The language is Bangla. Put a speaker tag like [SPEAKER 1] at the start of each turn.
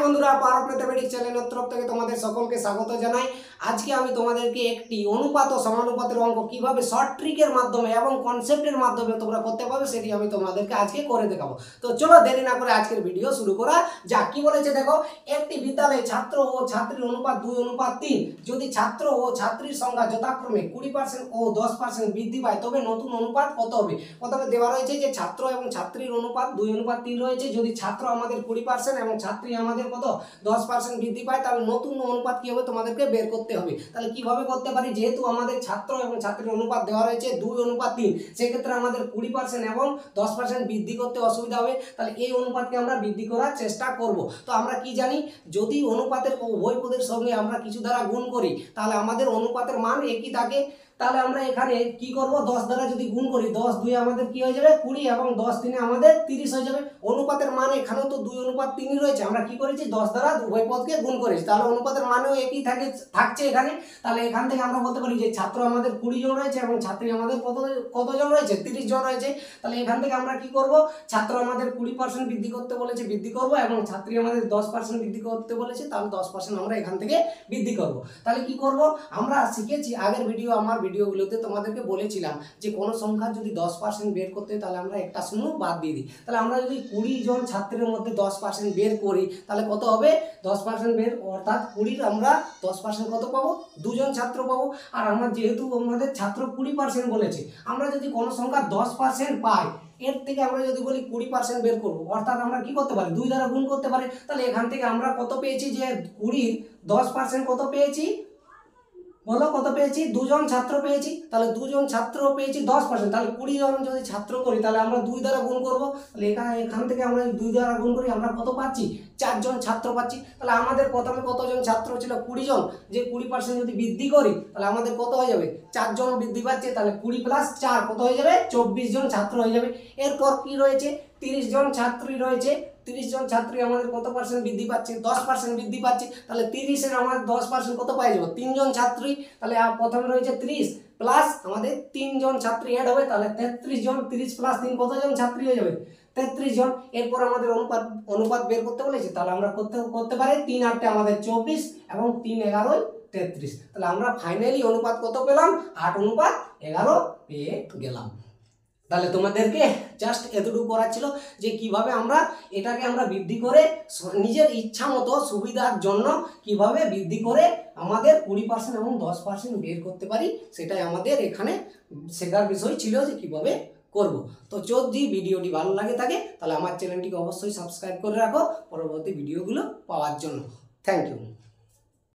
[SPEAKER 1] বন্ধুরা, পাওয়ার ম্যাথমেটিক্স চ্যানেলের তরফ থেকে তোমাদের সকলকে স্বাগত জানাই। আজকে আমি তোমাদেরকে একটি অনুপাত ও সমানুপাতের অঙ্ক কিভাবে শর্ট ট্রিকের মাধ্যমে এবং কনসেপ্টের মাধ্যমে তোমরা করতে পারবে সেটি আমি তোমাদেরকে আজকে করে দেখাবো। তো চলো দেরি না করে আজকের ভিডিও শুরু করা যাক। কি বলেছে দেখো, একটি বিদ্যালয়ে ছাত্র ও ছাত্রীর অনুপাত 2:3। যদি ছাত্র ও ছাত্রীর সংখ্যা যথাক্রমে 20% ও 10% বৃদ্ধি পায় তবে নতুন অনুপাত কত হবে? প্রথমে দেওয়া রয়েছে যে ছাত্র এবং ছাত্রীর অনুপাত 2:3 রয়েছে। যদি ছাত্র আমাদের 20% এবং ছাত্রী আমাদের কত 10% বৃদ্ধি পায় তাহলে নতুন অনুপাত কি হবে তোমাদেরকে বের করতে হবে। তাহলে কিভাবে করতে পারি, যেহেতু আমাদের ছাত্র এবং ছাত্রীর অনুপাত দেওয়া রয়েছে 2:3, সেক্ষেত্রে আমাদের 20% এবং 10% বৃদ্ধি করতে অসুবিধা হবে। তাহলে এই অনুপাতকে আমরা বৃদ্ধি করার চেষ্টা করব। তো আমরা কি জানি, যদি অনুপাতের উভয় পদের সঙ্গে আমরা কিছু দ্বারা গুণ করি তাহলে আমাদের অনুপাতের মান একই থাকে। তাহলে আমরা এখানে কি করব, 10 দ্বারা যদি গুণ করি 10 2 আমাদের কি হয়ে যাবে 20 এবং 10 3 আমাদের 30 হয়ে যাবে। অনুপাতের মান এখানেও তো 2:3 রয়েছে, আমরা কি করেছি 10 দ্বারা উভয় পদকে গুণ করেছি, তাহলে অনুপাতের মানও একই থাকছে এখানে। তাহলে এখান থেকে আমরা বলতে পারি যে ছাত্র আমাদের 20 জন রয়েছে এবং ছাত্রী আমাদের কতজন রয়েছে 30 জন রয়েছে। তাহলে এখান থেকে আমরা কি করব, ছাত্র আমাদের 20% বৃদ্ধি করতে বলেছে, বৃদ্ধি করব, এবং ছাত্রী আমাদের 10% বৃদ্ধি করতে বলেছে, তাহলে 10% আমরা এখান থেকে বৃদ্ধি করব। তাহলে কি করব, আমরা শিখেছি আগের আমার ভিডিওগুলোতে তোমাদেরকে বলেছিলাম যে কোনো সংখ্যা যদি 10% বের করতে হয় তাহলে আমরা একটা শূন্য বাদ দিয়ে দিই। তাহলে আমরা যদি 20 জন ছাত্রের মধ্যে 10% বের করি তাহলে কত হবে, 10% বের অর্থাৎ 20 আমরা 10% কত পাবো, 2 জন ছাত্র পাবো। আর আমার যেহেতু আমাদের ছাত্র 20% বলেছে, আমরা যদি কোনো সংখ্যা 10% পাই এর থেকে আমরা যদি বলি 20% বের করবো, অর্থাৎ আমরা কি করতে পারি 2 দ্বারা গুণ করতে পারি। তাহলে এখান থেকে আমরা কত পেয়েছি, যে 20 10% কত পেয়েছি বলো, কত পেয়েছি 2 জন ছাত্র পেয়েছি। তাহলে 2 জন ছাত্র পেয়েছি 10%, তাহলে 20 জন যদি ছাত্র করি তাহলে আমরা 2 দ্বারা গুণ করব। তাহলে এখান থেকে আমরা 2 দ্বারা গুণ করি আমরা কত পাচ্ছি, 4 জন ছাত্র পাচ্ছি। তাহলে আমাদের প্রথমে কতজন ছাত্র ছিল 20 জন, যে 20% যদি বৃদ্ধি করি তাহলে আমাদের কত হয়ে যাবে 4 জন বৃদ্ধি পাচ্ছে। তাহলে 20 + 4 কত হয়ে যাবে 24 জন ছাত্র হয়ে যাবে। এরপর কি রয়েছে, 30 জন ছাত্রী রয়েছে। 30 জন ছাত্রী আমাদের কত পার্সেন্ট বৃদ্ধি পাচ্ছে, 10% বৃদ্ধি পাচ্ছে। তাহলে 30 এর আমাদের 10% কত পাই যাব, 3 জন ছাত্রী। তাহলে প্রথমে রয়েছে 30 প্লাস আমাদের 3 জন ছাত্রী অ্যাড হবে, তাহলে 33 জন। 30 + 3 কত জন ছাত্রী হয়ে যাবে 33 জন। এরপর আমাদের অনুপাত বের করতে বলেছে, তাহলে আমরা করতে পারি 3 8 আমাদের 24 এবং 3 11 33। তাহলে আমরা ফাইনালি অনুপাত কত পেলাম, 8:11 পেয়ে গেলাম। তাহলে তোমাদেরকে জাস্ট এতটুকু করার ছিল যে কিভাবে আমরা এটাকে আমরা বৃদ্ধি করে নিজের ইচ্ছা মতো সুবিধার জন্য কিভাবে বৃদ্ধি করে আমাদের 20% এবং 10% বের করতে পারি, সেটাই আমাদের এখানে শেখার বিষয় ছিল যে কিভাবে করব। তো যদি ভিডিওটি ভালো লাগে থাকে তাহলে আমার চ্যানেলটিকে অবশ্যই সাবস্ক্রাইব করে রাখো পরবর্তী ভিডিওগুলো পাওয়ার জন্য। Thank you.